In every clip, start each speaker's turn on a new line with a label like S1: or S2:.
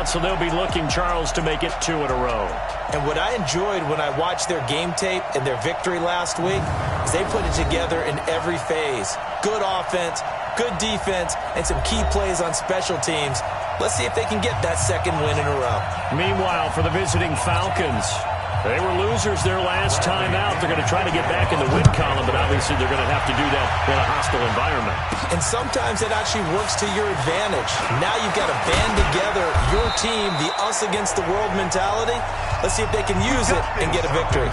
S1: out, so they'll be looking, Charles, to make it 2 in a row.
S2: And what I enjoyed when I watched their game tape and their victory last week is they put it together in every phase. Good offense, good defense, and some key plays on special teams. Let's see if they can get that second win in a row.
S1: Meanwhile, for the visiting Falcons, they were losers their last time out. They're going to try to get back in the win column, but obviously they're going to have to do that in a hostile environment.
S2: And sometimes it actually works to your advantage. Now you've got to band together your team, the us against the world mentality. Let's see if they can use it and get a victory.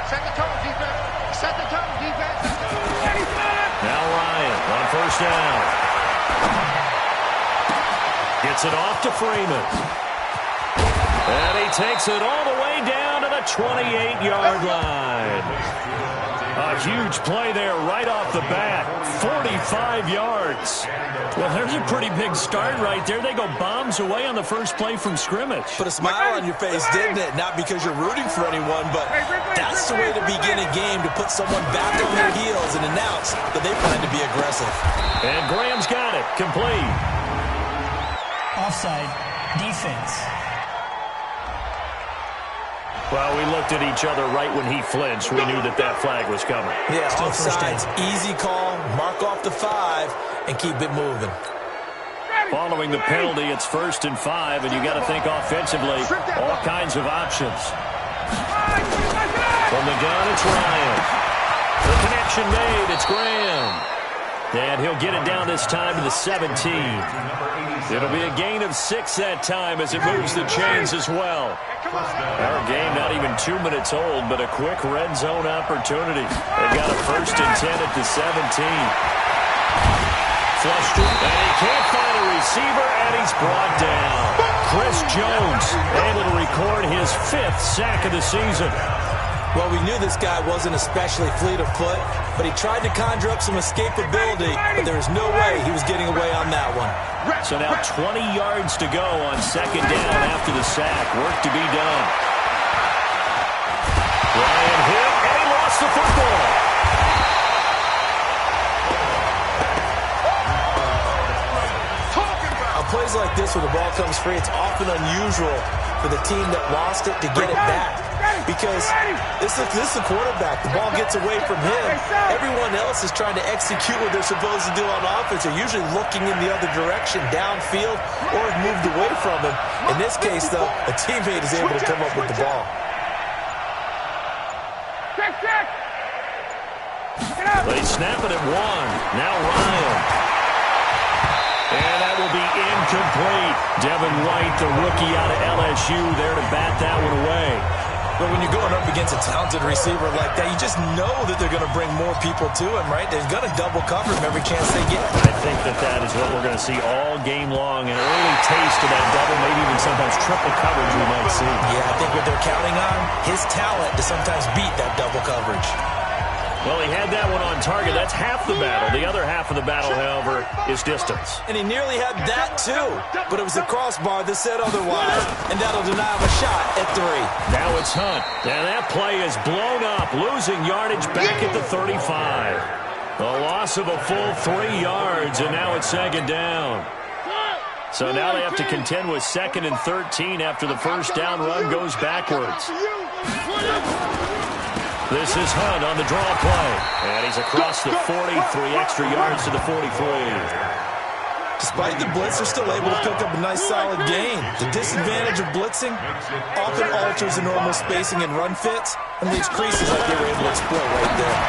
S3: Set the tone, defense. Set the tone, defense.
S1: Now Ryan on first down. Gets it off to Freeman. And he takes it all the way down to the 28-yard line. A huge play there right off the bat. 45 yards. Well, there's a pretty big start right there. They go bombs away on the first play from scrimmage.
S2: Put a smile on your face, didn't it? Not because you're rooting for anyone, but that's the way to begin a game, to put someone back on their heels and announce that they plan to be aggressive.
S1: And Graham's got it. Complete.
S4: Offside. Defense.
S1: Well, we looked at each other right when he flinched. We knew that that flag was coming.
S2: Yeah, offsides, easy call, mark off the 5, and keep it moving.
S1: Following the penalty, it's 1st and 5, and you got to think offensively, all kinds of options. From the gun, it's Ryan. The connection made, it's Graham. And he'll get it down this time to the 17. It'll be a gain of 6 that time as it moves the chains as well. Our game not even 2 minutes old, but a quick red zone opportunity. They've got a 1st and 10 at the 17. Flushed it, and he can't find a receiver, and he's brought down. Chris Jones able to record his 5th sack of the season.
S2: Well, we knew this guy wasn't especially fleet of foot, but he tried to conjure up some escapability, but there was no way he was getting away on that one.
S1: So now 20 yards to go on 2nd down after the sack. Work to be done. Ryan hit, and he lost the football.
S2: On plays like this where the ball comes free, it's often unusual for the team that lost it to get it back. Because this is the quarterback. The ball gets away from him. Everyone else is trying to execute what they're supposed to do on offense. They're usually looking in the other direction, downfield, or have moved away from him. In this case, though, a teammate is able to come up with the ball.
S1: They snap it at 1. Now Ryan. And that will be incomplete. Devin White, the rookie out of LSU, there to bat that one away.
S2: But when you're going up against a talented receiver like that, you just know that they're going to bring more people to him, right? They're going to double cover him every chance they get.
S1: I think that is what we're going to see all game long. An early taste of that double, maybe even sometimes triple coverage we might see.
S2: Yeah, I think what they're counting on, his talent to sometimes beat that double coverage.
S1: Well, he had that one on target. That's half the battle. The other half of the battle, however, is distance.
S2: And he nearly had that, too. But it was the crossbar that said otherwise, and that'll deny him a shot at 3.
S1: Now it's Hunt. And that play is blown up, losing yardage back at the 35. A loss of a full 3 yards, and now it's 2nd down. So now they have to contend with 2nd and 13 after the first down run goes backwards. This is Hunt on the draw play. And he's across the 40, 3 extra yards to the 43.
S2: Despite the blitz, they're still able to pick up a nice solid gain. The disadvantage of blitzing often alters the normal spacing and run fits and leaves creases like they were able to exploit right there.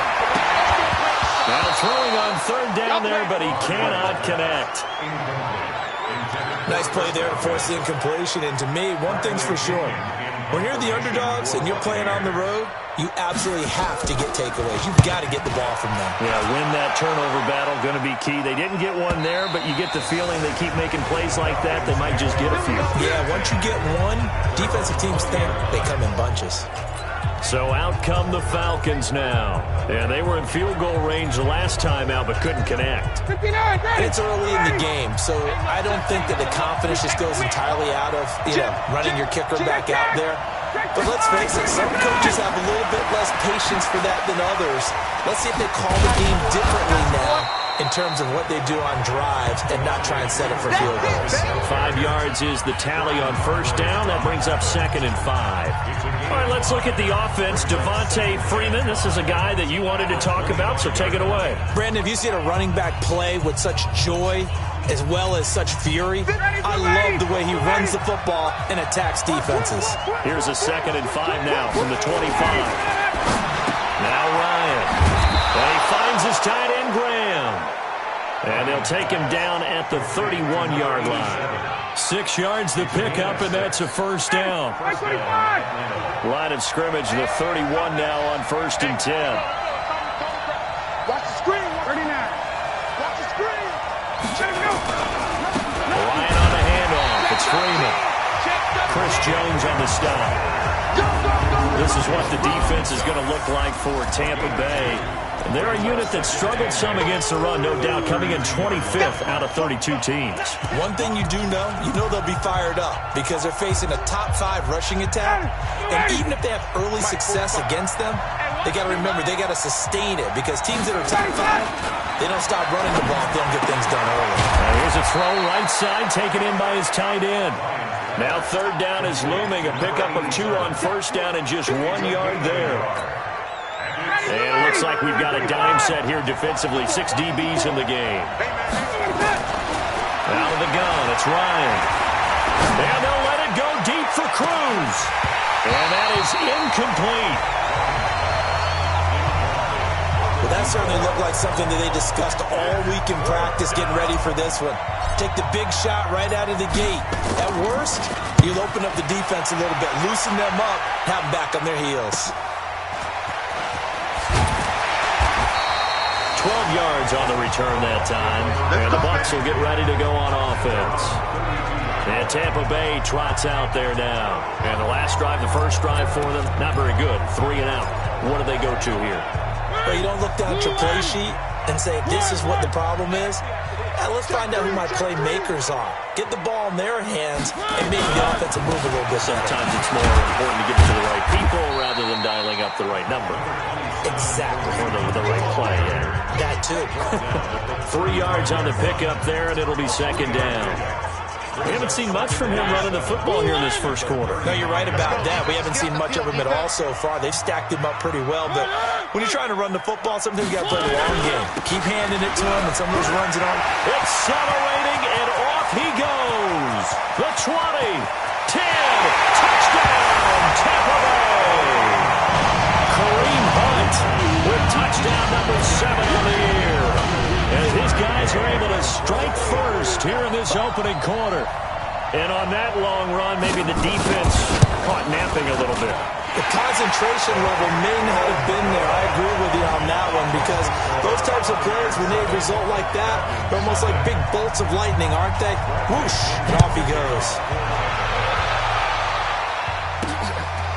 S1: Now throwing on 3rd down there, but he cannot connect.
S2: Nice play there to force the incompletion. And to me, one thing's for sure. When you're the underdogs and you're playing on the road, you absolutely have to get takeaways. You've got to get the ball from them.
S1: Yeah, win that turnover battle, going to be key. They didn't get one there, but you get the feeling they keep making plays like that, they might just get a few.
S2: Yeah, once you get one, defensive teams think they come in bunches.
S1: So out come the Falcons now. Yeah, they were in field goal range the last time out, but couldn't connect.
S2: And it's early in the game, so I don't think that the confidence just goes entirely out of, running your kicker back out there. But let's face it, some coaches have a little bit less patience for that than others. Let's see if they call the game differently now in terms of what they do on drives and not try and set it for field goals.
S1: 5 yards is the tally on first down. That brings up 2nd and 5. All right, let's look at the offense. Devontae Freeman, this is a guy that you wanted to talk about, so take it away.
S2: Brandon, have you seen a running back play with such joy as well as such fury? I love the way he runs the football and attacks defenses.
S1: Here's a 2nd and 5 now from the 25. Now Ryan. And he finds his tight end, Graham. And they'll take him down at the 31-yard line. 6 yards the pickup, and that's a first down. Line of scrimmage, the 31 now on 1st and 10.
S3: Watch the screen. 39. Watch the screen.
S1: Ryan on the handoff. It's Freeman. Chris Jones on the stop. This is what the defense is going to look like for Tampa Bay. And they're a unit that struggled some against the run, no doubt, coming in 25th out of 32 teams.
S2: One thing you do know, they'll be fired up because they're facing a top 5 rushing attack. And even if they have early success against them, they got to remember they got to sustain it because teams that are top 5, they don't stop running the ball if they don't get things done early.
S1: Now here's a throw right side, taken in by his tight end. Now 3rd down is looming, a pickup of 2 on 1st down and just 1 yard there. And it looks like we've got a dime set here defensively. 6 DBs in the game. Out of the gun, it's Ryan. And they'll let it go deep for Cruz. And that is incomplete.
S2: Well, that certainly looked like something that they discussed all week in practice getting ready for this one. Take the big shot right out of the gate. At worst, you'll open up the defense a little bit, loosen them up, have them back on their heels.
S1: 12 yards on the return that time. And the Bucs will get ready to go on offense. And Tampa Bay trots out there now. And the last drive, the first drive for them, not very good. 3 and out. What do they go to here?
S2: Well, you don't look down at your play sheet and say, this is what the problem is. Let's find out who my playmakers are. Get the ball in their hands and make the offensive move a little bit better.
S1: Sometimes it's more important to get it to the right people rather than dialing up the right number.
S2: Exactly.
S1: Or the right play, yeah.
S2: That too.
S1: 3 yards on the pickup there, and it'll be 2nd down. We haven't seen much from him running the football here in this first quarter.
S2: No, you're right about that. We haven't seen much of him at all so far. They've stacked him up pretty well, but when you're trying to run the football, sometimes you got to play the long game. Keep handing it to him, and some of those runs it on.
S1: Accelerating, and off he goes. The 20, 10, touchdown, Tampa Bay. Kareem Hunt with touchdown number 7 of the year. As his guys are able to strike first here in this opening quarter. And on that long run, maybe the defense caught napping a little bit.
S2: The concentration level may not have been there. I agree with you on that one because those types of plays, when they result like that, they're almost like big bolts of lightning, aren't they? Whoosh, and off he goes.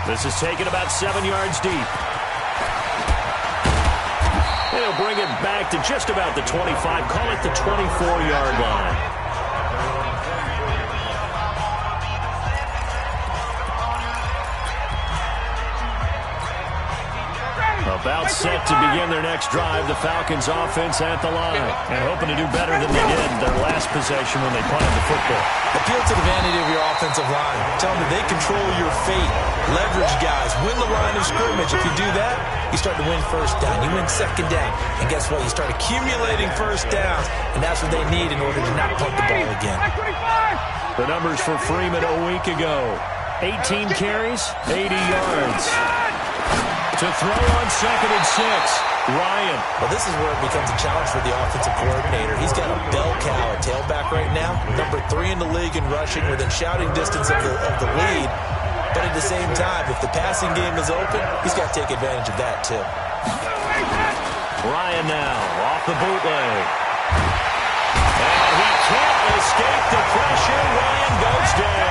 S1: This is taken about 7 yards deep. They'll bring it back to just about the 25, call it the 24-yard line. About set to begin their next drive, the Falcons offense at the line. And hoping to do better than they did their last possession when they punted the football.
S2: Appeal to the vanity of your offensive line. Tell them that they control your fate. Leverage guys. Win the line of scrimmage. If you do that, you start to win first down. You win 2nd down. And guess what? You start accumulating first downs. And that's what they need in order to not punt the ball again.
S1: The numbers for Freeman a week ago. 18 carries, 80 yards. To throw on 2nd and 6. Ryan.
S2: Well, this is where it becomes a challenge for the offensive coordinator. He's got a bell cow at tailback right now. Number 3 in the league in rushing within shouting distance of the lead. But at the same time, if the passing game is open, he's got to take advantage of that too.
S1: Ryan now off the bootleg. And he can't escape the pressure. Ryan goes down.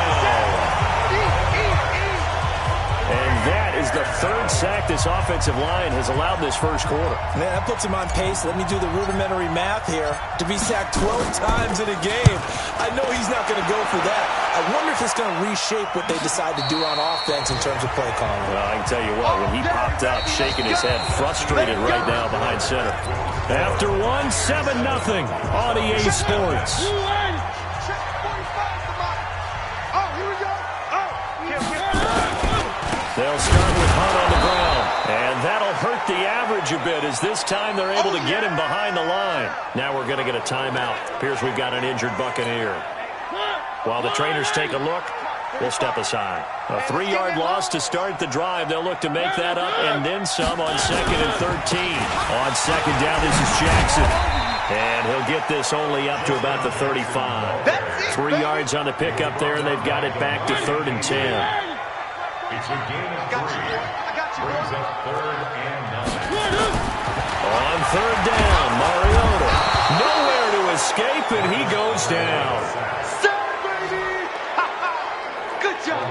S1: And that That is the third sack this offensive line has allowed this first quarter.
S2: Man, that puts him on pace. Let me do the rudimentary math here. To be sacked 12 times in a game. I know he's not going to go for that. I wonder if it's going to reshape what they decide to do on offense in terms of play calling.
S1: Well, I can tell you what, when he popped up, shaking his head, frustrated right now behind center. After one, 7-0 on EA Sports. They'll start with Hunt on the ground, and that'll hurt the average a bit as this time they're able to get him behind the line. Now we're going to get a timeout. Appears we've got an injured Buccaneer. While the trainers take a look, we'll step aside. A 3-yard loss to start the drive. They'll look to make that up and then some on 2nd and 13. On second down, this is Jackson. And he'll get this only up to about the 35. 3 yards on the pickup there, and they've got it back to 3rd and 10.
S3: It's a gain of 3. Brings up 3rd and 9.
S1: On 3rd down, Mariota. Nowhere to escape, and he goes down.
S3: Good job.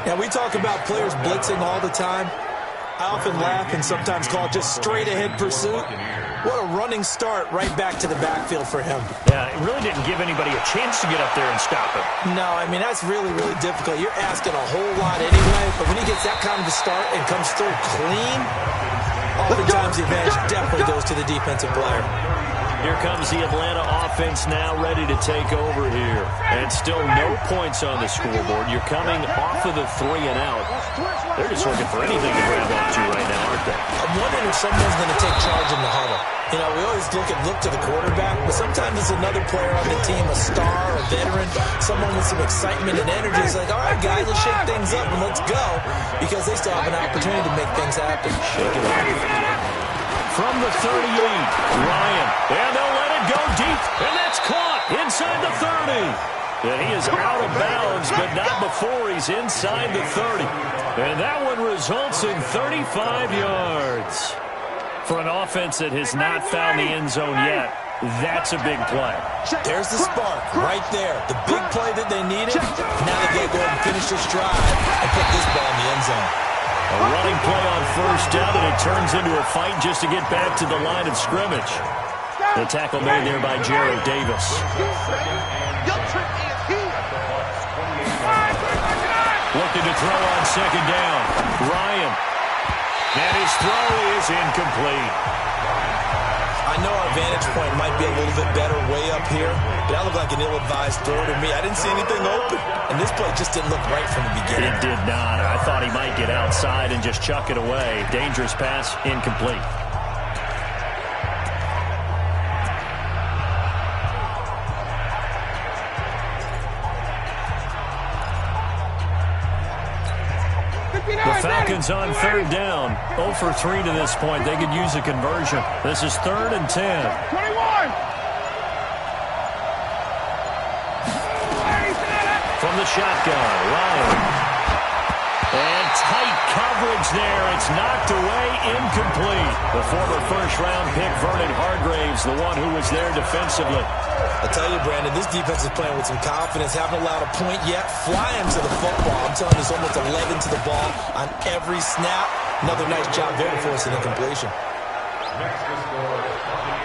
S2: Yeah, we talk about players blitzing all the time. I often laugh and sometimes call it just straight-ahead pursuit. What a running start right back to the backfield for him.
S1: Yeah, it really didn't give anybody a chance to get up there and stop him.
S2: No, I mean, that's really, really difficult. You're asking a whole lot anyway, but when he gets that kind of a start and comes through clean, oftentimes the advantage definitely goes to the defensive player.
S1: Here comes the Atlanta offense now ready to take over here. And still no points on the scoreboard. You're coming off of the 3 and out. They're just looking for anything to grab onto right now, aren't they?
S2: I'm wondering if someone's going to take charge in the huddle. You know, we always look to the quarterback, but sometimes it's another player on the team, a star, a veteran, someone with some excitement and energy. It's like, all right, guys, let's shake things up and let's go, because they still have an opportunity to make things happen.
S1: Shake it up. From the 38, Ryan, and they'll let it go deep, and that's caught inside the 30. And he is out of bounds, but not before he's inside the 30. And that one results in 35 yards. For an offense that has not found the end zone yet, that's a big play.
S2: There's the spark right there. The big play that they needed. Now they got to go ahead and finish this drive and put this ball in the end zone.
S1: A running play on 1st down, and it turns into a fight just to get back to the line of scrimmage. The tackle made there by Jarrett Davis. Looking to throw on 2nd down. Ryan. And his throw is incomplete.
S2: I know our vantage point might be a little bit better way up here, but that looked like an ill-advised throw to me. I didn't see anything open, and this play just didn't look right from the beginning.
S1: It did not. I thought he might get outside and just chuck it away. Dangerous pass, incomplete. The Falcons on 3rd down. 0 for 3 to this point. They could use a conversion. This is 3rd and 10.
S3: 21.
S1: From the shotgun, Ryan. And tight coverage there. It's knocked away, incomplete. The former first-round pick, Vernon Hargraves, the one who was there defensively.
S2: I tell you, Brandon, this defense is playing with some confidence. Haven't allowed a point yet. Flying to the football. I'm telling you, it's almost 11 to the ball on every snap. Another nice job there to force an incompletion.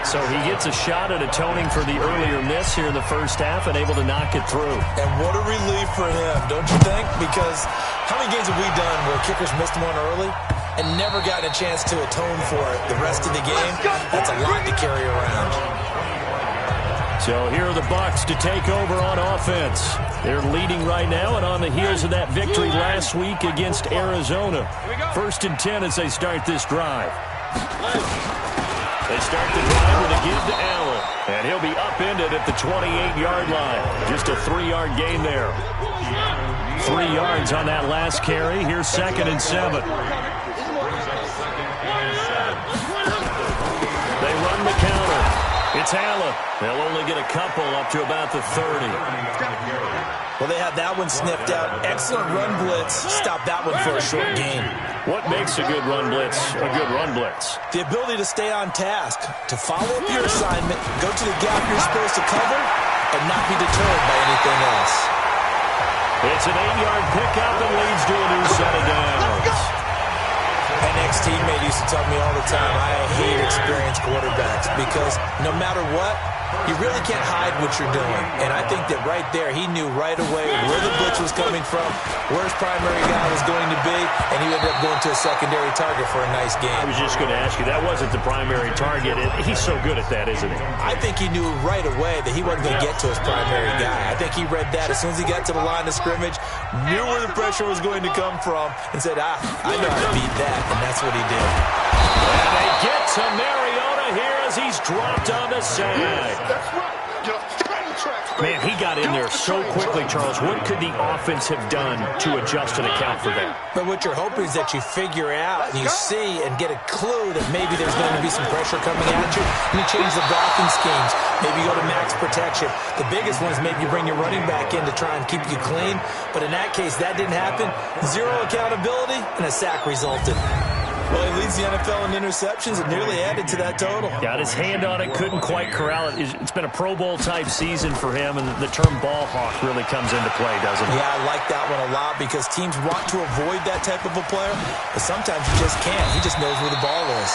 S1: So he gets a shot at atoning for the earlier miss here in the first half and able to knock it through.
S2: And what a relief for him, don't you think? Because how many games have we done where kickers missed one early and never gotten a chance to atone for it the rest of the game? That's a lot to carry around.
S1: So here are the Bucs to take over on offense. They're leading right now and on the heels of that victory last week against Arizona. 1st and 10 as they start this drive. They start the drive with a give to Allen. And he'll be upended at the 28-yard line. Just a 3-yard gain there. 3 yards on that last carry. Here's 2nd and 7. They run the counter. It's Allen. They'll only get a couple up to about the 30.
S2: Well, they had that one sniffed out. Excellent run blitz. Stop that one for a short gain.
S1: What makes a good run blitz a good run blitz?
S2: The ability to stay on task, to follow up your assignment, go to the gap you're supposed to cover, and not be deterred by anything else.
S1: It's an 8-yard pickup and leads to a new set of downs.
S2: Coach's teammate used to tell me all the time, I hate experienced quarterbacks because no matter what, you really can't hide what you're doing. And I think that right there, he knew right away where the blitz was coming from, where his primary guy was going to be, and he ended up going to a secondary target for a nice game.
S1: I was just going to ask you, that wasn't the primary target. He's so good at that, isn't he?
S2: I think he knew right away that he wasn't going to get to his primary guy. I think he read that as soon as he got to the line of scrimmage, knew where the pressure was going to come from, and said, I know how to beat that, and that's what he did.
S1: And they get to Mariota here as he's dropped on the side.
S4: That's right.
S1: Man, he got in there so quickly, Charles. What could the offense have done to adjust and account for that?
S2: But what you're hoping is that you figure out and you see and get a clue that maybe there's going to be some pressure coming at you, and you change the blocking schemes. Maybe you go to max protection. The biggest one is maybe you bring your running back in to try and keep you clean. But in that case, that didn't happen. Zero accountability, and a sack resulted. Well, he leads the NFL in interceptions and nearly added to that total.
S1: Got his hand on it, couldn't quite corral it. It's been a Pro Bowl-type season for him, and the term ball hawk really comes into play, doesn't it?
S2: Yeah, I like that one a lot because teams want to avoid that type of a player, but sometimes you just can't. He just knows where the ball is.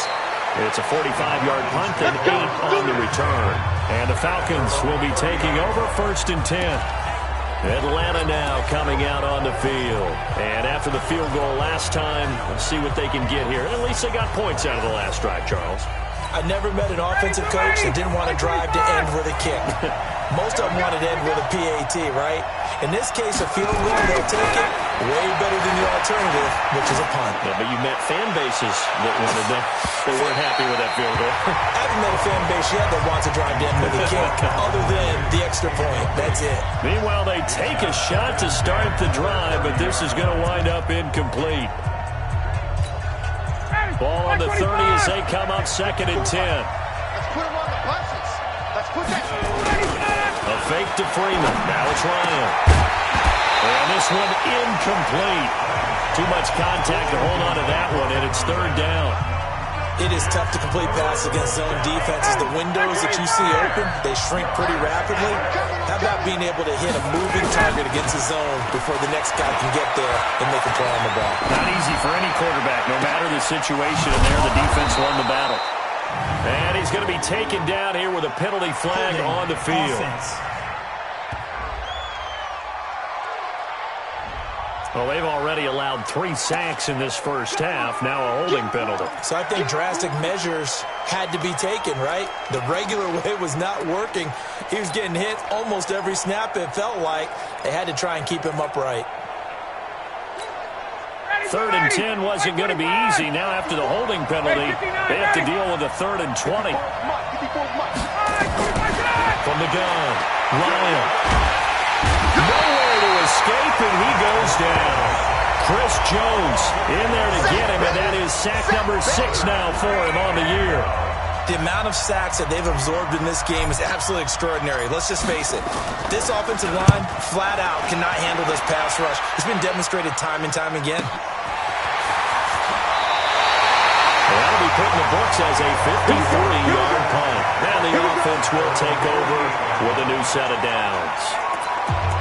S1: It's a 45-yard punt and 8 on the return. And the Falcons will be taking over 1st and 10. Atlanta now coming out on the field. And after the field goal last time, let's see what they can get here. At least they got points out of the last drive, Charles.
S2: I never met an offensive coach that didn't want to drive to end with a kick. Most of them wanted to end with a PAT, right? In this case, a field goal, they'll take it way better than the alternative, which is a punt.
S1: Yeah, but you met fan bases that wanted that. They weren't happy with that field goal.
S2: I haven't met a fan base yet that wants to drive to end with a kick, other than the extra point. That's it.
S1: Meanwhile, they take a shot to start the drive, but this is going to wind up incomplete. Ball on the 30 as they come up 2nd and 10.
S4: Let's put him on the buses. Let's put that.
S1: A fake to Freeman. Now it's Ryan. And this one incomplete. Too much contact to hold on to that one, and it's 3rd down.
S2: It is tough to complete passes against zone defenses. The windows that you see open, they shrink pretty rapidly. How about being able to hit a moving target against the zone before the next guy can get there and make a play on the ball?
S1: Not easy for any quarterback, no matter the situation. And there, the defense won the battle. And he's going to be taken down here with a penalty flag on the field. Well, they've already allowed 3 sacks in this first half. Now a holding penalty.
S2: So I think drastic measures had to be taken, right? The regular way was not working. He was getting hit almost every snap, it felt like. They had to try and keep him upright.
S1: 3rd and 10 wasn't going to be easy. Now after the holding penalty, they have to deal with a 3rd and 20. From the gun, Ryan. Nowhere to escape, and he goes down. Chris Jones in there to get him, and that is sack number 6 now for him on the year.
S2: The amount of sacks that they've absorbed in this game is absolutely extraordinary. Let's just face it. This offensive line, flat out, cannot handle this pass rush. It's been demonstrated time and time again.
S1: That'll be put in the books as a 53-yard punt. Now the offense will take over with a new set of downs.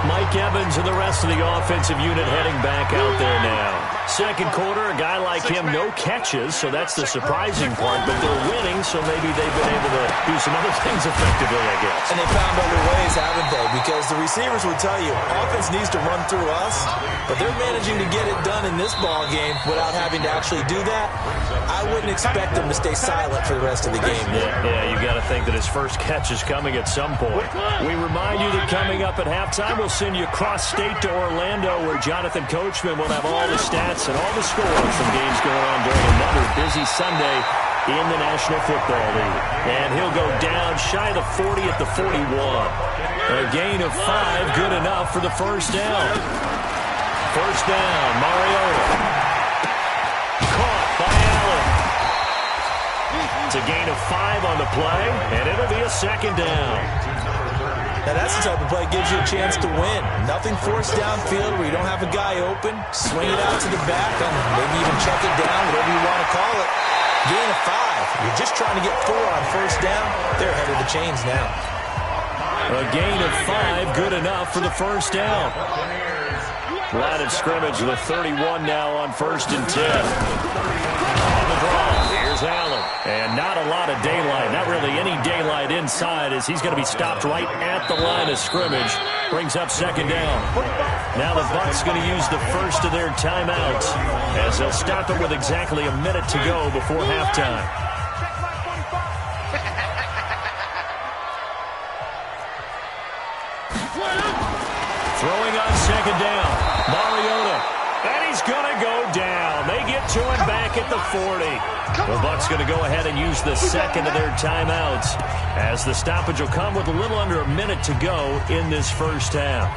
S1: Mike Evans and the rest of the offensive unit heading back out there now. Second quarter, a guy like him, no catches, so that's the surprising part. But they're winning, so maybe they've been able to do some other things effectively, I guess.
S2: And they found other ways, haven't they? Because the receivers would tell you, offense needs to run through us, but they're managing to get it done in this ball game without having to actually do that. I wouldn't expect them to stay silent for the rest of the game.
S1: Yeah, you got to think that his first catch is coming at some point. We remind you that coming up at halftime, we'll send you cross-state to Orlando, where Jonathan Coachman will have all the stats and all the scores from games going on during another busy Sunday in the National Football League. And he'll go down shy of the 40 at the 41. A gain of 5, good enough for the first down. First down, Mariota. Caught by Allen. It's a gain of 5 on the play, and it'll be a 2nd down.
S2: Now that's the type of play that gives you a chance to win. Nothing forced downfield where you don't have a guy open. Swing it out to the back and maybe even check it down, whatever you want to call it. Gain of 5. You're just trying to get 4 on first down. They're ahead of the chains now.
S1: A gain of 5, good enough for the first down. Line of scrimmage with 31 now on 1st and 10. On the draw, here's Allen. And not a lot of daylight, not really any daylight inside, as he's going to be stopped right at the line of scrimmage. Brings up 2nd down. Now the Bucs going to use the first of their timeouts, as they'll stop it with exactly a minute to go before halftime. Throwing on 2nd down, Mariota, and he's going to go down. They get to him back at the 40. The Bucs going to go ahead and use the second of their timeouts, as the stoppage will come with a little under a minute to go in this first half.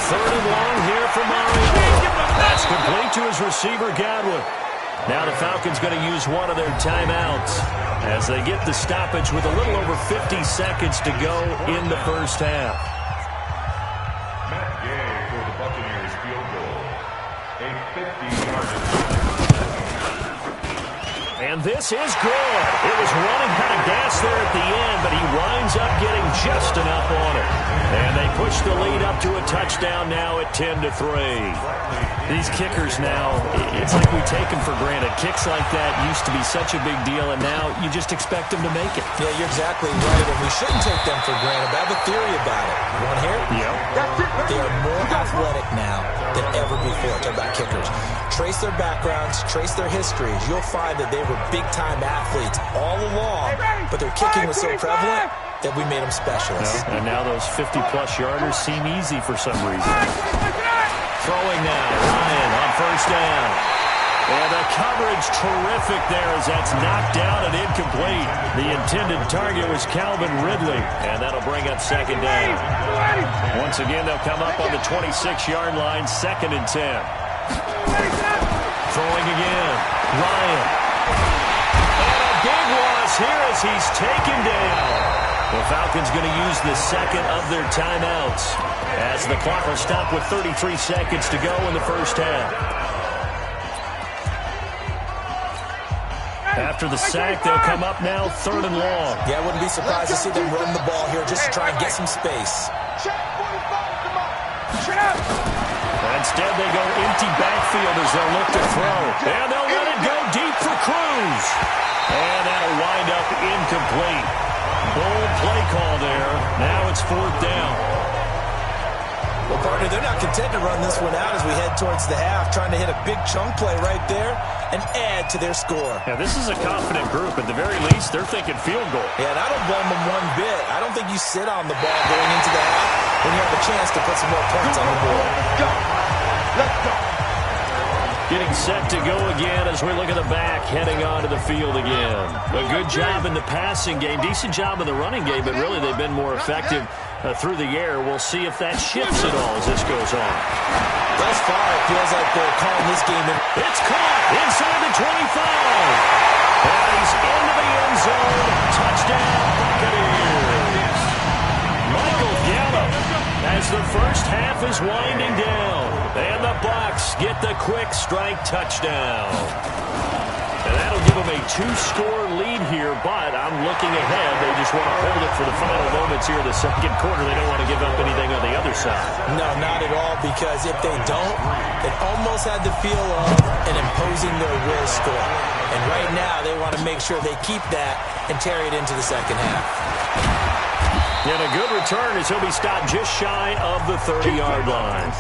S1: Third and long here for Mariota. That's complete to his receiver, Godwin. Now the Falcons going to use one of their timeouts as they get the stoppage with a little over 50 seconds to go in the first half.
S3: Matt Gay for the Buccaneers field goal. A 50-yard.
S1: And this is good. It was running kind of gas there at the end, but he winds up getting just enough on it. And they push the lead up to a touchdown now at 10-3. These kickers now, it's like we take them for granted. Kicks like that used to be such a big deal, and now you just expect them to make it.
S2: Yeah, you're exactly right, and we shouldn't take them for granted. But I have a theory about it. You want to hear it?
S1: Yep.
S2: They are more athletic now than ever before. Talk about kickers. Trace their backgrounds, trace their histories. You'll find that they were big-time athletes all along, but their kicking was so prevalent that we made them specialists.
S1: And now those 50-plus yarders seem easy for some reason. Throwing now, Ryan on 1st down. And the coverage terrific there as that's knocked down and incomplete. The intended target was Calvin Ridley, and that'll bring up 2nd down. Once again, they'll come up on the 26-yard line, 2nd and 10. Throwing again, Ryan. And a big loss here as he's taken down. The Falcons going to use the second of their timeouts, as the clock will stop with 33 seconds to go in the first half. After the sack, they'll come up now 3rd and long.
S2: Yeah, I wouldn't be surprised to see them run the ball here just to try and get some space.
S1: Instead, they go empty backfield as they'll look to throw. And they'll let it go deep for Cruz. And that'll wind up incomplete. Bold play call there. Now it's 4th down.
S2: Well, partner, they're not content to run this one out as we head towards the half, trying to hit a big chunk play right there and add to their score.
S1: Yeah, this is a confident group. At the very least, they're thinking field goal.
S2: Yeah, and I don't blame them one bit. I don't think you sit on the ball going into the half when you have a chance to put some more points on the board.
S4: Go. Let's go.
S1: Getting set to go again as we look at the back, heading onto the field again. A good job in the passing game, decent job in the running game, but really they've been more effective through the air. We'll see if that shifts at all as this goes on.
S2: Thus far, it feels like they're calling this game in.
S1: It's caught inside the 25. And he's into the end zone. Touchdown, Buccaneers. Michael Gallup as the first half is winding down. And the Bucs get the quick strike touchdown. And that'll give them a 2-score lead here, but I'm looking ahead. They just want to hold it for the final moments here in the second quarter. They don't want to give up anything on the other side.
S2: No, not at all, because if they don't, it almost had the feel of an imposing their will score. And right now, they want to make sure they keep that and carry it into the second half.
S1: And a good return as he'll be stopped just shy of the 30-yard line.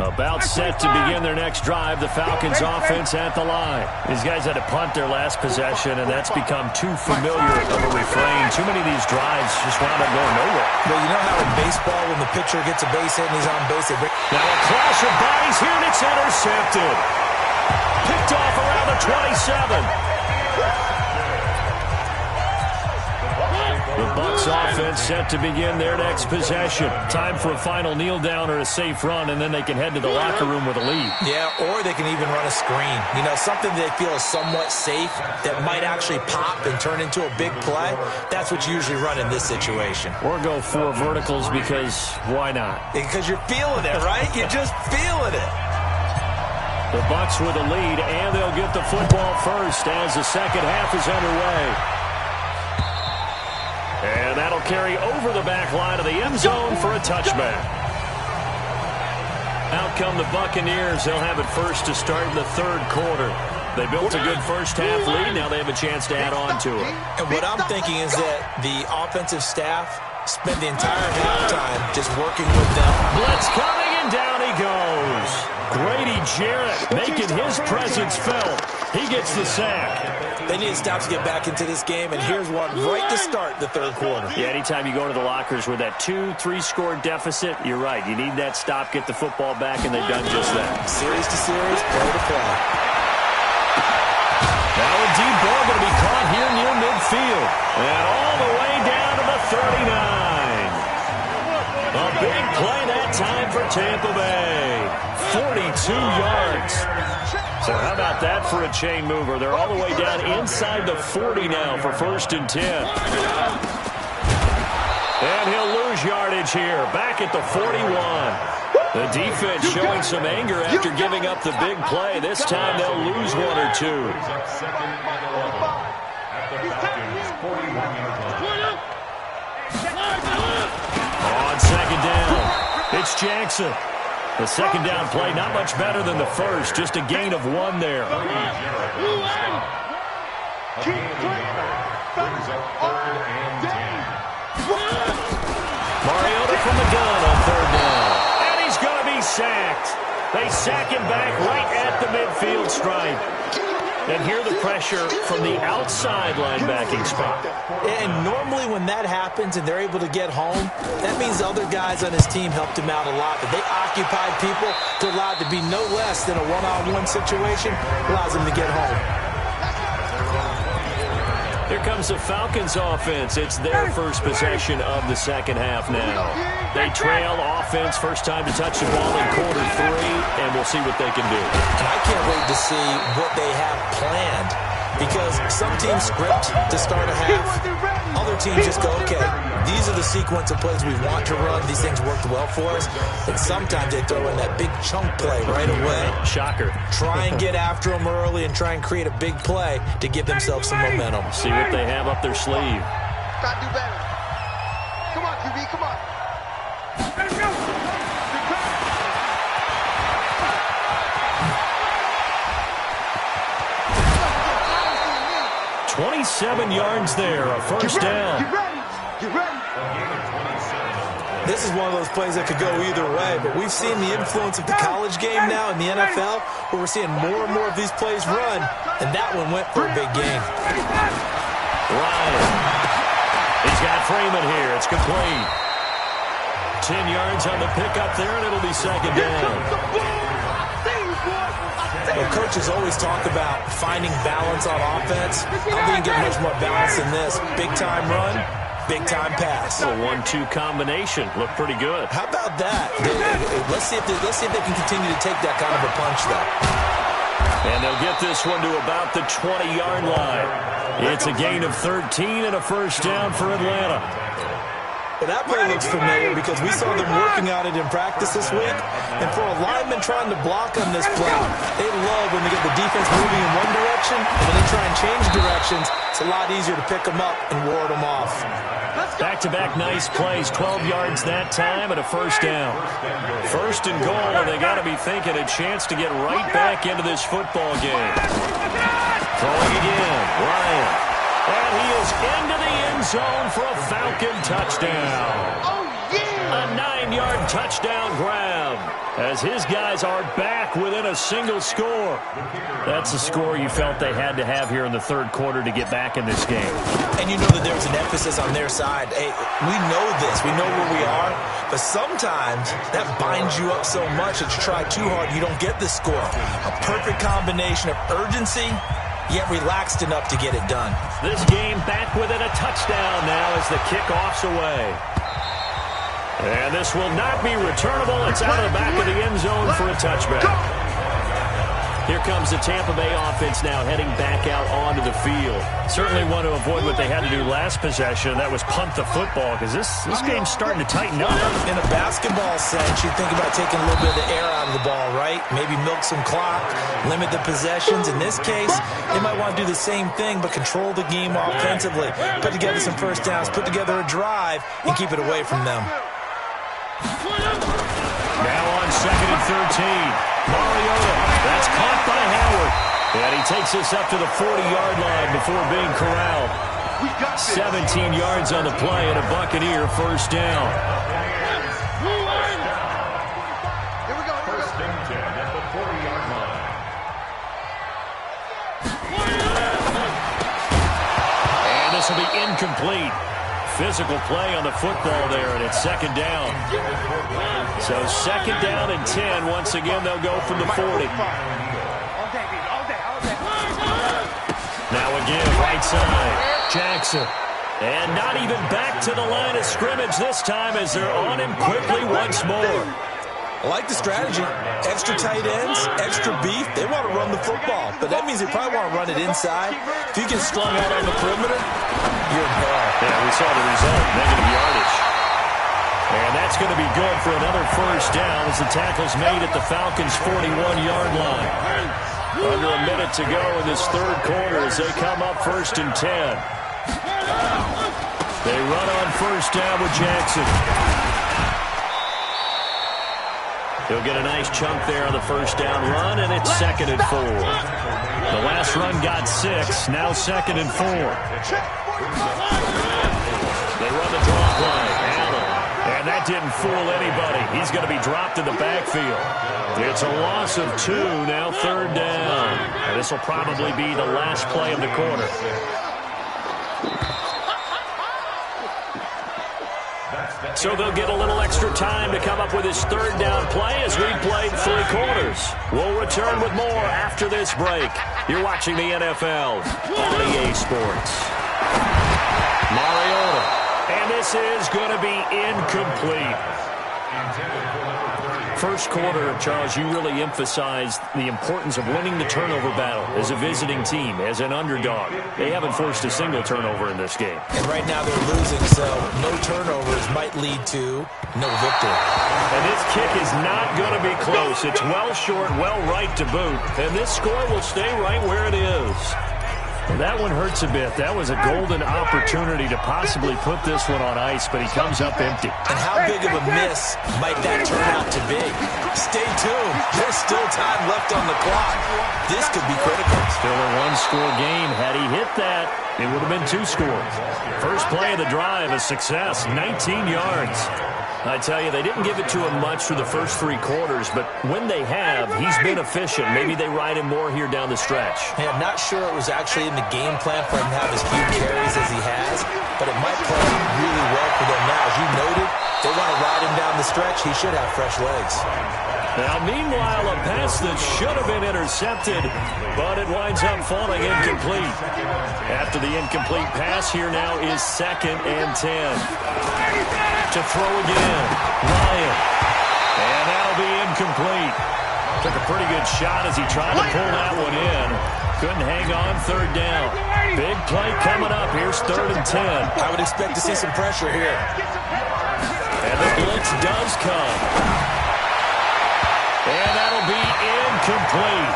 S1: About set to begin their next drive. The Falcons offense at the line. These guys had to punt their last possession, and that's become too familiar of a refrain. Too many of these drives just wound up going nowhere.
S2: But you know how in baseball, when the pitcher gets a base hit and he's on base,
S1: now a clash of bodies here, and it's intercepted. Picked off around the 27. The Bucs offense set to begin their next possession. Time for a final kneel down or a safe run, and then they can head to the locker room with a lead.
S2: Yeah, or they can even run a screen. You know, something they feel is somewhat safe that might actually pop and turn into a big play. That's what you usually run in this situation.
S1: Or go 4 verticals because why not?
S2: Because you're feeling it, right? You're just feeling it.
S1: The Bucs with a lead, and they'll get the football first as the second half is underway. And that'll carry over the back line of the end zone for a touchback. Out come the Buccaneers. They'll have it first to start in the third quarter. They built a good first-half lead. Now they have a chance to add on to it.
S2: And what I'm thinking is that the offensive staff spent the entire halftime just working with them.
S1: Blitz coming, and down he goes. Grady Jarrett making his presence felt. He gets the sack.
S2: They need to stop to get back into this game, and here's one right to start the third quarter.
S1: Yeah, anytime you go to the lockers with that 2-3 score deficit, you're right. You need that stop, get the football back, and they've done just that.
S2: Series to series, play to play.
S1: Now a deep ball going to be caught here near midfield. And all the way down to the 39. A big play that time for Tampa Bay. 42 yards. So how about that for a chain mover? They're all the way down inside the 40 now for 1st and 10. And he'll lose yardage here. Back at the 41. The defense showing some anger after giving up the big play. This time they'll lose 1 or 2. On second down, it's Jackson. The second down play, not much better than the first. Just a gain of 1 there. Mariota from the gun on 3rd down. And he's going to be sacked. They sack him back right at the midfield stripe. And hear the pressure from the outside linebacking spot.
S2: And normally when that happens and they're able to get home, that means other guys on his team helped him out a lot. But they occupied people to allow it to be no less than a one-on-one situation, allows them to get home.
S1: Here comes the Falcons offense. It's their first possession of the second half now. They trail offense, first time to touch the ball in quarter 3, and we'll see what they can do.
S2: And I can't wait to see what they have planned, because some teams script to start a half. Other teams just go, okay, these are the sequence of plays we want to run. These things worked well for us. And sometimes they throw in that big chunk play right away.
S1: Shocker.
S2: Try and get after them early and try and create a big play to give themselves some momentum.
S1: See what they have up their sleeve.
S4: Got to do better. Come on, QB, come on. Let's go.
S1: 27 yards there, a first down.
S4: Get ready.
S2: This is one of those plays that could go either way, but we've seen the influence of the college game now in the NFL, where we're seeing more and more of these plays run, and that one went for a big gain.
S1: Ryan. He's got Freeman here. It's complete. 10 yards on the pickup there, and it'll be second down.
S2: Well, coaches always talk about finding balance on offense. I don't think you get much more balance than this. Big-time run, big-time pass.
S1: A 1-2 combination. Looked pretty good.
S2: How about that? Let's see if they can continue to take that kind of a punch, though.
S1: And they'll get this one to about the 20-yard line. It's a gain of 13 and a first down for Atlanta.
S2: Well, that play looks familiar because we saw them working on it in practice this week. And for a lineman trying to block on this play, they love when they get the defense moving in one direction, and when they try and change directions, it's a lot easier to pick them up and ward them off.
S1: Back-to-back nice plays, 12 yards that time and a first down. First and goal, and they got to be thinking a chance to get right back into this football game. Throwing again, Ryan. And he is into the end zone for a Falcon touchdown. A 9-yard touchdown grab as his guys are back within a single score. That's the score you felt they had to have here in the third quarter to get back in this game.
S2: And you know that there's an emphasis on their side. Hey, we know this. We know where we are. But sometimes that binds you up so much that you try too hard, you don't get the score. A perfect combination of urgency yet relaxed enough to get it done.
S1: This game back within a touchdown now as the kickoff's away. And this will not be returnable. It's out of the back of the end zone for a touchback. Here comes the Tampa Bay offense now heading back out onto the field. Certainly want to avoid what they had to do last possession. That was punt the football because this game's starting to tighten up.
S2: In a basketball sense, you think about taking a little bit of the air out of the ball, right? Maybe milk some clock, limit the possessions. In this case, they might want to do the same thing but control the game offensively. Put together some first downs, put together a drive, and keep it away from them.
S1: Now on 2nd and 13. Mariota, that's caught by Howard. And he takes us up to the 40-yard line before being corralled. 17 yards on the play and a Buccaneer first down.
S4: Here we go.
S3: First and 10 at the 40-yard line.
S1: And this will be incomplete. Physical play on the football there, and it's second down. So second down and 10. Once again, they'll go from the 40. Now again, right side, Jackson. And not even back to the line of scrimmage this time as they're on him quickly once more.
S2: I like the strategy. Extra tight ends, extra beef. They want to run the football, but that means they probably want to run it inside. If you get strung out on the perimeter, you're in peril.
S1: Yeah, we saw the result, negative yardage. And that's going to be good for another first down as the tackle's made at the Falcons' 41-yard line. Under a minute to go in this third quarter as they come up first and 10. They run on first down with Jackson. He'll get a nice chunk there on the first down run, and it's 2nd and 4. The last run got 6, now 2nd and 4. They run the draw play. Allen. And that didn't fool anybody. He's going to be dropped in the backfield. It's a loss of 2, now 3rd down. And this will probably be the last play of the quarter. So they'll get a little extra time to come up with his 3rd down play as we've played 3 quarters. We'll return with more after this break. You're watching the NFL on EA Sports. Mariota. And this is going to be incomplete. First quarter, Charles, you really emphasized the importance of winning the turnover battle as a visiting team, as an underdog. They haven't forced a single turnover in this game.
S2: And right now they're losing, so no turnovers might lead to no victory.
S1: And this kick is not going to be close. It's well short, well right to boot. And this score will stay right where it is. That one hurts a bit. That was a golden opportunity to possibly put this one on ice, but he comes up empty.
S2: And how big of a miss might that turn out to be? Stay tuned. There's still time left on the clock. This could be critical.
S1: Still a one-score game. Had he hit that, it would have been 2 scores. First play of the drive, a success, 19 yards. I tell you, they didn't give it to him much through the first 3 quarters, but when they have, he's been efficient. Maybe they ride him more here down the stretch.
S2: Hey, I'm not sure it was actually in the game plan for him to have as few carries as he has, but it might play really well for them now. As you noted, they want to ride him down the stretch. He should have fresh legs.
S1: Now, meanwhile, a pass that should have been intercepted, but it winds up falling incomplete. After the incomplete pass, here now is 2nd and 10. To throw again, Ryan. And that'll be incomplete. Took a pretty good shot as he tried to pull that one in. Couldn't hang on, 3rd down. Big play coming up. Here's 3rd and 10.
S2: I would expect to see some pressure here.
S1: And the blitz does come. And that'll be incomplete.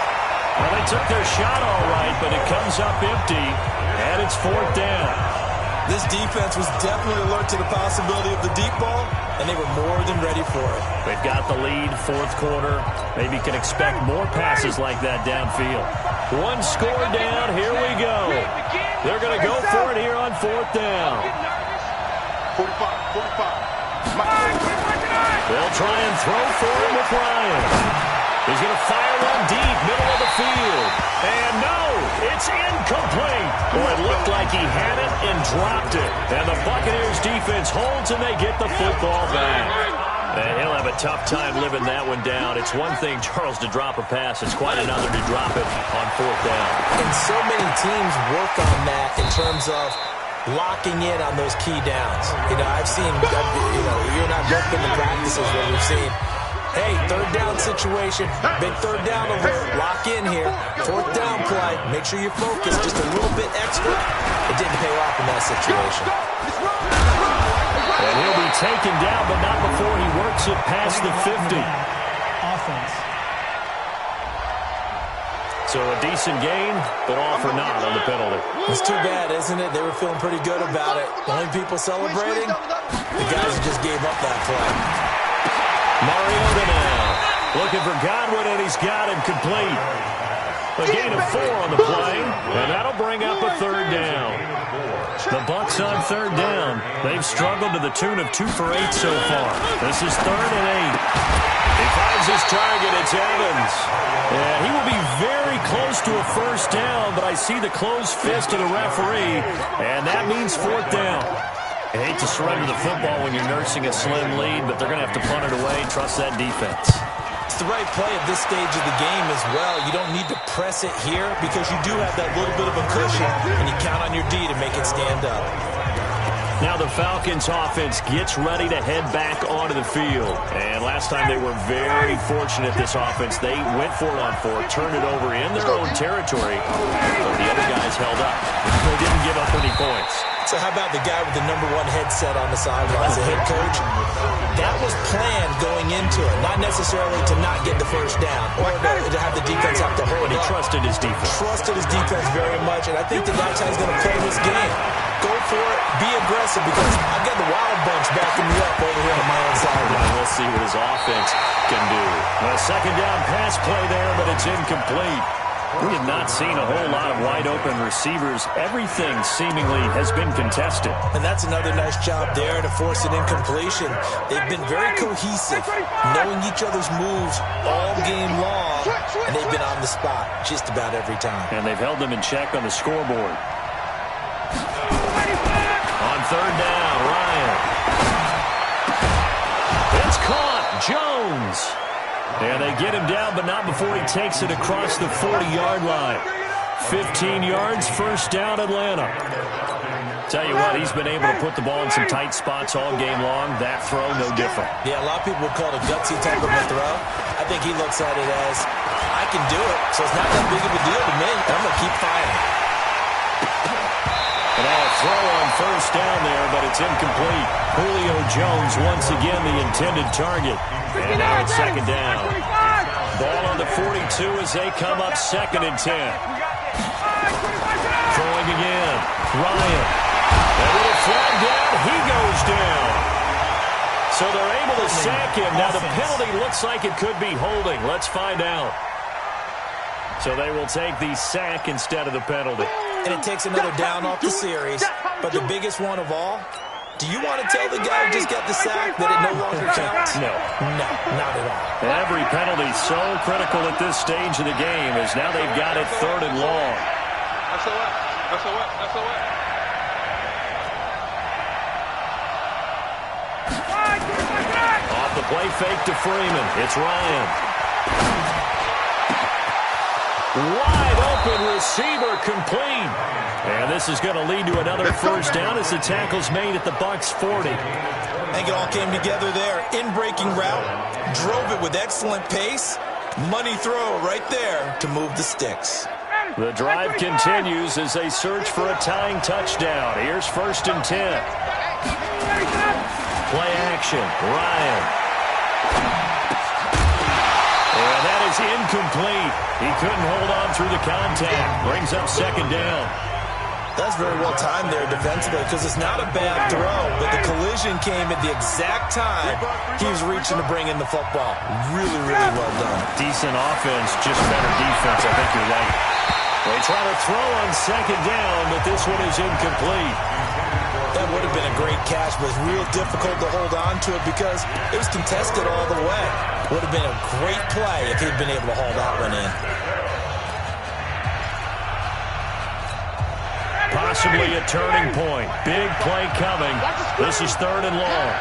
S1: Well, they took their shot all right, but it comes up empty. And it's 4th down.
S2: This defense was definitely alert to the possibility of the deep ball, and they were more than ready for it.
S1: They've got the lead, 4th quarter. Maybe can expect more passes like that downfield. 1 score down, here we go. They're going to go for it here on 4th down.
S4: 45.
S1: They'll try and throw for him with Ryan. He's going to fire one deep, middle of the field. And no, it's incomplete. Well, it looked like he had it and dropped it. And the Buccaneers defense holds and they get the football back. And he'll have a tough time living that one down. It's one thing, Charles, to drop a pass. It's quite another to drop it on 4th down.
S2: And so many teams work on that in terms of locking in on those key downs. You know, I've seen, you and I've both been to practices where we've seen, hey, 3rd down situation, big 3rd down alert, lock in here. 4th down play, make sure you focus just a little bit extra. It didn't pay off in that situation.
S1: And he'll be taken down, but not before he works it past the 50.
S5: Offense.
S1: So a decent gain, but all for naught on the penalty.
S2: It's too bad, isn't it? They were feeling pretty good about it. The only people celebrating, the guys who just gave up that play.
S1: Mariota now, looking for Godwin, and he's got him complete. A gain of 4 on the play, and that'll bring up a 3rd down. The Bucs on 3rd down. They've struggled to the tune of 2 for 8 so far. This is 3rd and 8. He finds his target. It's Evans. Yeah, he will be very close to a 1st down, but I see the closed fist of the referee, and that means 4th down. I hate to surrender the football when you're nursing a slim lead, but they're going to have to punt it away and trust that defense.
S2: It's the right play at this stage of the game as well. You don't need to press it here because you do have that little bit of a cushion, and you count on your D to make it stand up.
S1: Now the Falcons offense gets ready to head back onto the field. And last time they were very fortunate, this offense. They went for it on 4, turned it over in their own territory, but the other guys held up. They didn't give up any points.
S2: So how about the guy with the #1 headset on the sidelines, the head coach? That was planned going into it, not necessarily to not get the 1st down or to have the defense have to hold
S1: But he
S2: up.
S1: trusted his defense.
S2: Trusted his defense very much, and I think that's how he's going to play this game. Go for it, be aggressive, because I've got the Wild Bunch backing me up over here on my own sideline.
S1: We'll see what his offense can do. A 2nd down pass play there, but it's incomplete. We have not seen a whole lot of wide-open receivers. Everything seemingly has been contested.
S2: And that's another nice job there to force an incompletion. They've been very cohesive, knowing each other's moves all game long, and they've been on the spot just about every time.
S1: And they've held them in check on the scoreboard. On 3rd down, Ryan. It's caught. Jones. And they get him down, but not before he takes it across the 40-yard line. 15 yards, 1st down, Atlanta. Tell you what, he's been able to put the ball in some tight spots all game long. That throw, no different.
S2: Yeah, a lot of people would call it a gutsy type of a throw. I think he looks at it as, I can do it, so it's not that big of a deal to me. I'm going to keep firing.
S1: And now a throw on 1st down there, but it's incomplete. Julio Jones once again the intended target. And now it's 2nd down. Ball on the 42 as they come up 2nd and 10. Throwing again. Ryan. A little flag down. He goes down. So they're able to sack him. Now the penalty looks like it could be holding. Let's find out. So they will take the sack instead of the penalty.
S2: And it takes another down off the series. But the biggest one of all, do you want to tell the guy who just got the sack that it no longer counts?
S1: No.
S2: No, not at all.
S1: Every penalty so critical at this stage of the game as now they've got it 3rd and long. Off the play fake to Freeman. It's Ryan. Wide open receiver complete. And this is going to lead to another 1st down as the tackle's made at the Bucs 40.
S2: I think it all came together there. In-breaking route, drove it with excellent pace. Money throw right there to move the sticks.
S1: The drive continues as they search for a tying touchdown. Here's 1st and 10. Play action. Ryan. And that is incomplete. He couldn't hold on through the contact. Brings up 2nd down.
S2: That's very well timed there defensively because it's not a bad throw, but the collision came at the exact time he was reaching to bring in the football. Really, really well done.
S1: Decent offense, just better defense. I think you're right. They try to throw on 2nd down, but this one is incomplete.
S2: That would have been a great catch, but it's real difficult to hold on to it because it was contested all the way. Would have been a great play if he'd been able to haul that one in.
S1: Possibly a turning point. Big play coming. This is 3rd and long.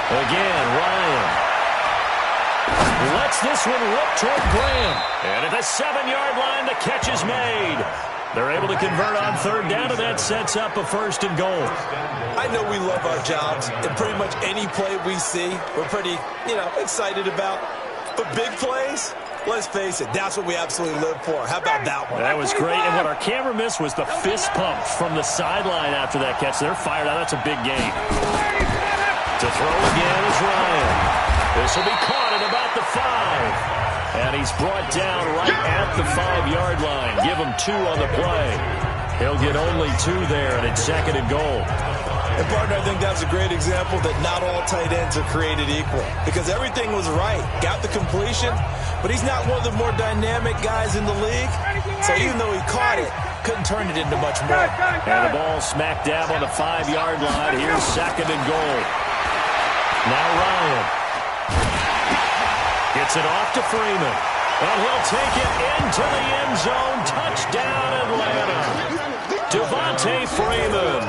S1: Again, Ryan lets this one look toward Graham. And at the 7-yard line, the catch is made. They're able to convert on third down, and that sets up a 1st and goal.
S2: I know we love our jobs, and pretty much any play we see, we're pretty, excited about. But big plays, let's face it, that's what we absolutely live for. How about that one?
S1: That was great, and what our camera missed was the fist pump from the sideline after that catch. They're fired out. That's a big gain. To throw again is Ryan. This will be caught at about the 5. And he's brought down right at the 5-yard line. Give him 2 on the play. He'll get only 2 there, and it's 2nd and goal.
S2: And, partner, I think that's a great example that not all tight ends are created equal. Because everything was right. Got the completion, but he's not one of the more dynamic guys in the league. So even though he caught it, couldn't turn it into much more.
S1: And the ball smack dab on the 5-yard line. Here's 2nd and goal. Now Ryan gets it off to Freeman. And he'll take it into the end zone. Touchdown, Atlanta. Devontae Freeman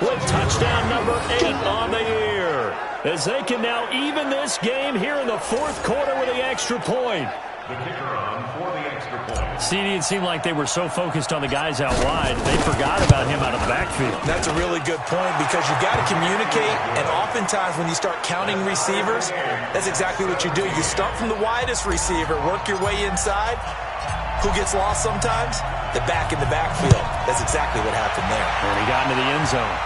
S1: with touchdown number 8 on the year. As they can now even this game here in the 4th quarter with the extra point.
S3: The kicker on for the extra point.
S1: CD, it seemed like they were so focused on the guys out wide, they forgot about him out of the backfield.
S2: That's a really good point because you got to communicate, and oftentimes when you start counting receivers, that's exactly what you do. You start from the widest receiver, work your way inside. Who gets lost sometimes? The back in the backfield. That's exactly what happened there.
S1: And he got into the end zone.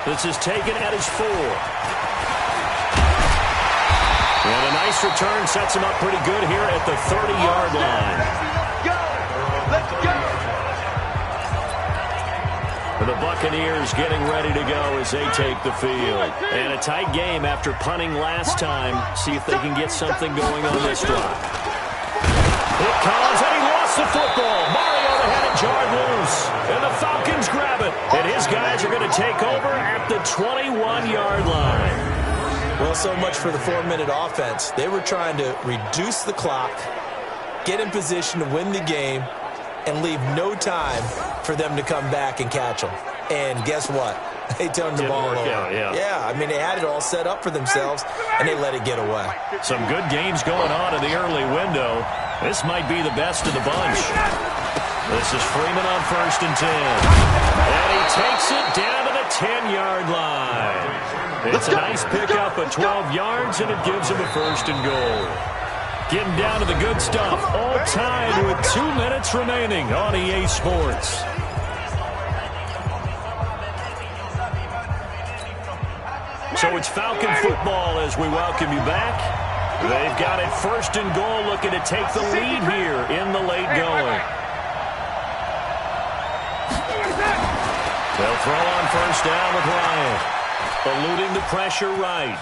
S1: This is taken at his 4. And a nice return sets him up pretty good here at the 30-yard line.
S4: Let's go!
S1: The Buccaneers getting ready to go as they take the field. And a tight game after punting last time. See if they can get something going on this drive. It comes, and he lost the football. Mariota had it jarred loose. And the Falcons grab it. And his guys are going to take over at the 21-yard line.
S2: Well, so much for the 4-minute offense. They were trying to reduce the clock, get in position to win the game, and leave no time for them to come back and catch them. And guess what? They turned the ball over. Yeah, I mean, they had it all set up for themselves, and they let it get away.
S1: Some good games going on in the early window. This might be the best of the bunch. This is Freeman on 1st and 10. And he takes it down to the 10-yard line. It's a nice pickup of 12 yards, and it gives him a 1st and goal. Getting down to the good stuff. All tied with 2 minutes remaining on EA Sports. So it's Falcon football as we welcome you back. They've got it 1st and goal, looking to take the lead here in the late going. They'll throw on 1st down with Ryan. Eluding the pressure right.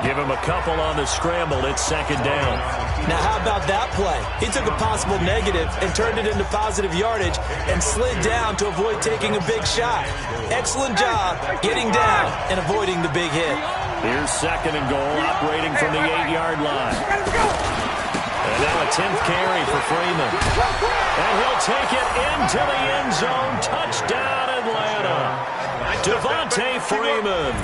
S1: Give him a couple on the scramble. It's 2nd down.
S2: Now, how about that play? He took a possible negative and turned it into positive yardage and slid down to avoid taking a big shot. Excellent job getting down and avoiding the big hit.
S1: Here's 2nd and goal, operating from the 8-yard line. And now a 10th carry for Freeman. And he'll take it into the end zone. Touchdown, Atlanta. Devontae Freeman.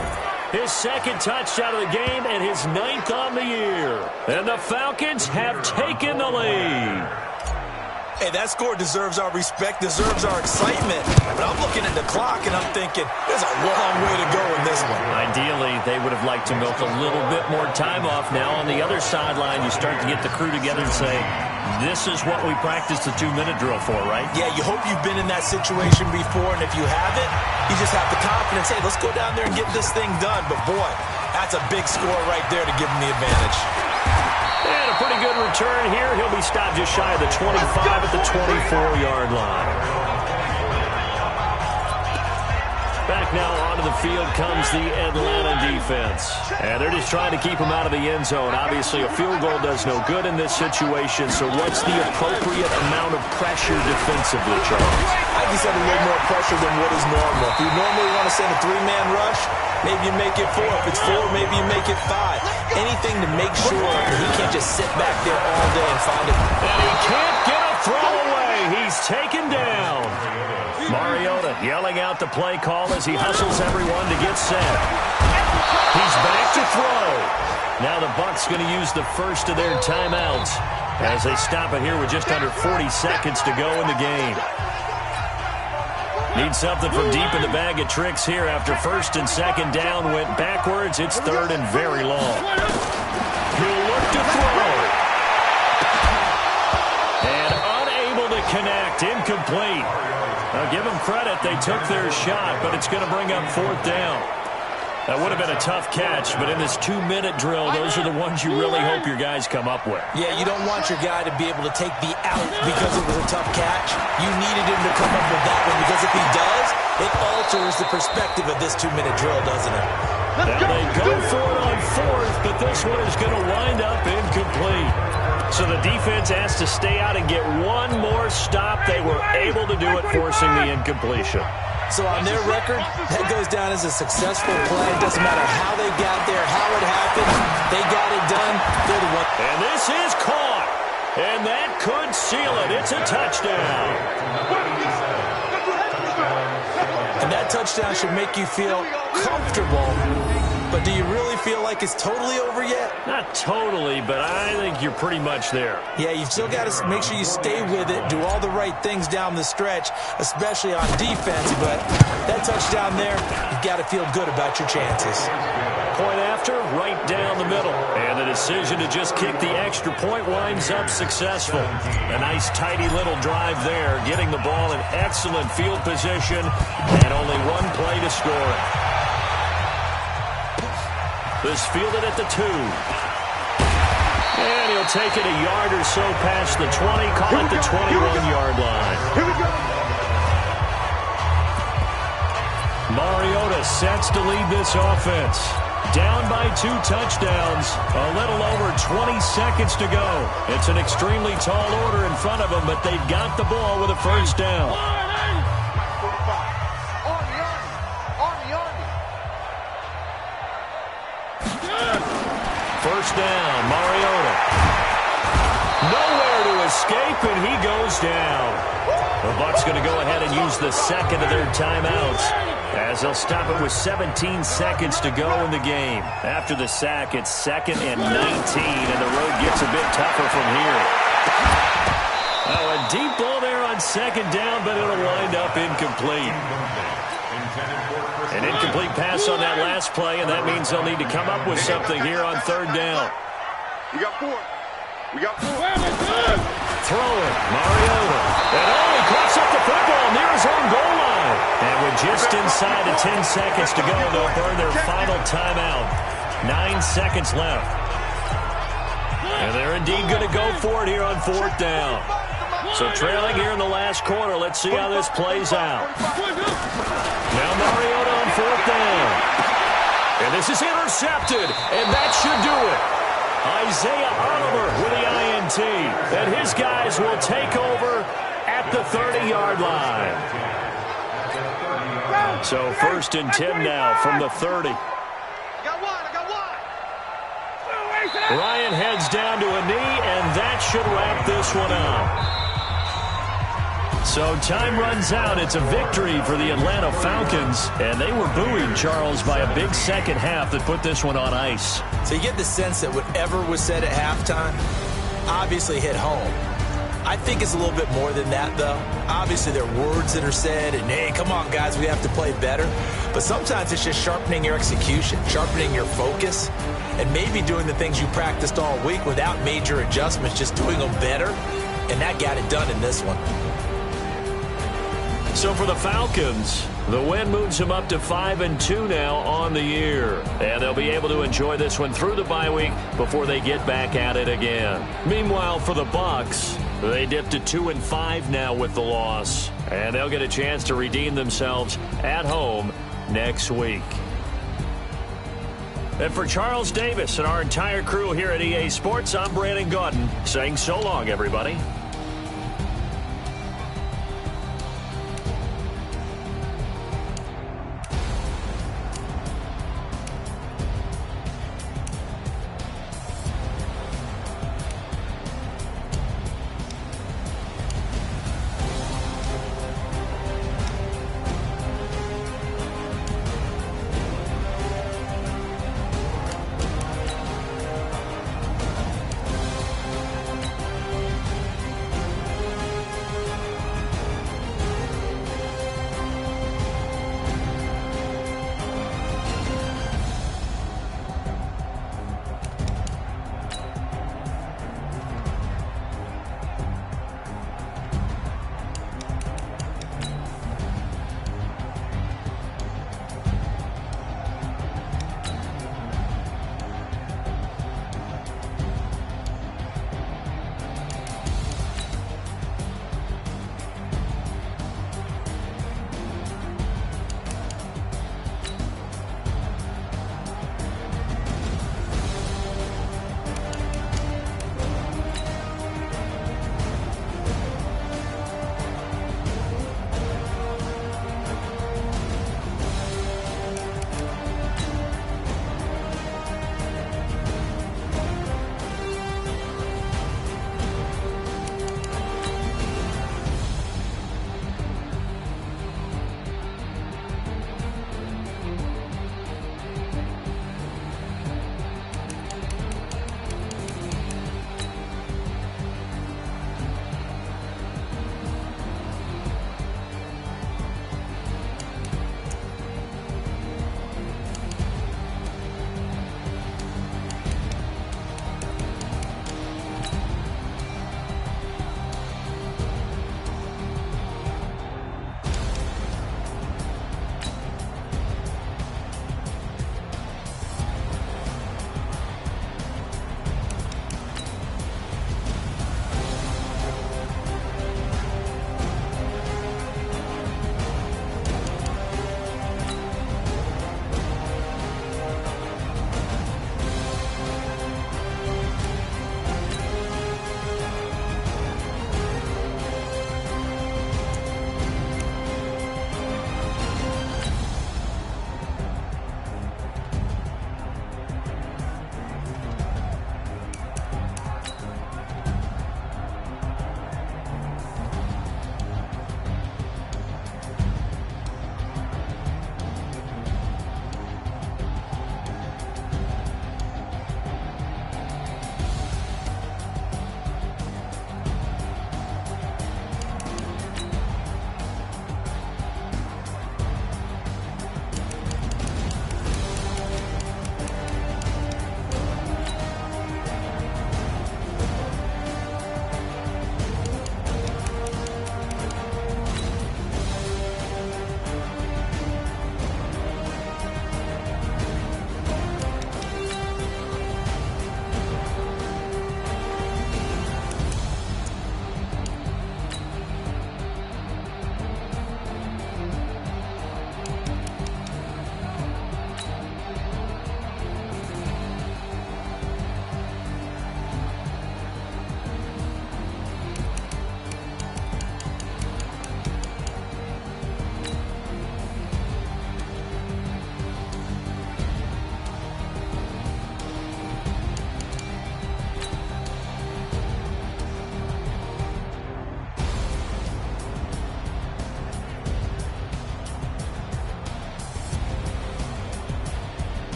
S1: His 2nd touchdown of the game and his 9th on the year. And the Falcons have taken the lead.
S2: Hey, that score deserves our respect, deserves our excitement. But I'm looking at the clock and I'm thinking, there's a long way to go in this one.
S1: Ideally, they would have liked to milk a little bit more time off. Now on the other sideline, you start to get the crew together and say, this is what we practiced the 2-minute drill for, right?
S2: Yeah, you hope you've been in that situation before, and if you haven't, you just have the confidence, hey, let's go down there and get this thing done. But boy, that's a big score right there to give them the advantage.
S1: And a pretty good return here. He'll be stopped just shy of the 25 at the 24-yard line. Back now onto the field comes the Atlanta defense. And they're just trying to keep him out of the end zone. Obviously, a field goal does no good in this situation. So what's the appropriate amount of pressure defensively, Charles?
S2: I just have a little more pressure than what is normal. If you normally want to send a 3-man rush, maybe you make it 4. If it's 4, maybe you make it 5. Anything to make sure that he can't just sit back there all day and find it.
S1: And he can't get a throw away. He's taken down. Mariota yelling out the play call as he hustles everyone to get set. He's back to throw. Now the Bucs going to use the first of their timeouts as they stop it here with just under 40 seconds to go in the game. Need something from deep in the bag of tricks here after first and second down went backwards. It's third and very long. He'll look to throw. And unable to connect. Incomplete. Now give them credit. They took their shot, but it's going to bring up fourth down. That would have been a tough catch, but in this 2-minute drill, those are the ones you really hope your guys come up with.
S2: Yeah, you don't want your guy to be able to take the out because it was a tough catch. You needed him to come up with that one because if he does, it alters the perspective of this 2-minute drill, doesn't it?
S1: Now they go for it on fourth, but this one is going to wind up incomplete. So the defense has to stay out and get one more stop. They were able to do it, forcing the incompletion.
S2: So on their record, that goes down as a successful play. It doesn't matter how they got there, how it happened. They got it done. They're the one.
S1: And this is caught. And that could seal it. It's a touchdown.
S2: And that touchdown should make you feel comfortable. But do you really feel like it's totally over yet?
S1: Not totally, but I think you're pretty much there.
S2: Yeah, you've still got to make sure you stay with it, do all the right things down the stretch, especially on defense. But that touchdown there, you've got to feel good about your chances.
S1: Point after, right down the middle. And the decision to just kick the extra point winds up successful. A nice, tidy little drive there, getting the ball in excellent field position, and only one play to score it. This fielded at the 2. And he'll take it a yard or so past the 20, call it the 21-yard line.
S4: Here we go.
S1: Mariota sets to lead this offense. Down by 2 touchdowns. A little over 20 seconds to go. It's an extremely tall order in front of them, but they've got the ball with a first down. First down, Mariota. Nowhere to escape, and he goes down. The Bucs going to go ahead and use the second of their timeouts as they'll stop it with 17 seconds to go in the game. After the sack, it's 2nd and 19, and the road gets a bit tougher from here. Oh, a deep ball there on second down, but it'll wind up incomplete. An incomplete pass on that last play, and that means they'll need to come up with something here on third down.
S4: We got 4. We got 4.
S1: Throw it, Mariota. And he coughs up the football near his own goal line. And with just inside of 10 seconds to go, they'll burn their final timeout. 9 seconds left. And they're indeed going to go for it here on fourth down. So trailing here in the last quarter, let's see how this plays out. Now Mariota on fourth down. And this is intercepted, and that should do it. Isaiah Oliver with the INT. And his guys will take over at the 30-yard line. So first and 10 now from the 30. Ryan heads down to a knee, and that should wrap this one up. So time runs out. It's a victory for the Atlanta Falcons, and they were booing Charles by a big second half that put this one on ice.
S2: So you get the sense that whatever was said at halftime obviously hit home. I think it's a little bit more than that, though. Obviously, there are words that are said, and, hey, come on, guys, we have to play better. But sometimes it's just sharpening your execution, sharpening your focus, and maybe doing the things you practiced all week without major adjustments, just doing them better, and that got it done in this one.
S1: So for the Falcons, the win moves them up to 5-2 now on the year. And they'll be able to enjoy this one through the bye week before they get back at it again. Meanwhile, for the Bucs, they dipped to 2-5 now with the loss. And they'll get a chance to redeem themselves at home next week. And for Charles Davis and our entire crew here at EA Sports, I'm Brandon Gaudin saying so long, everybody.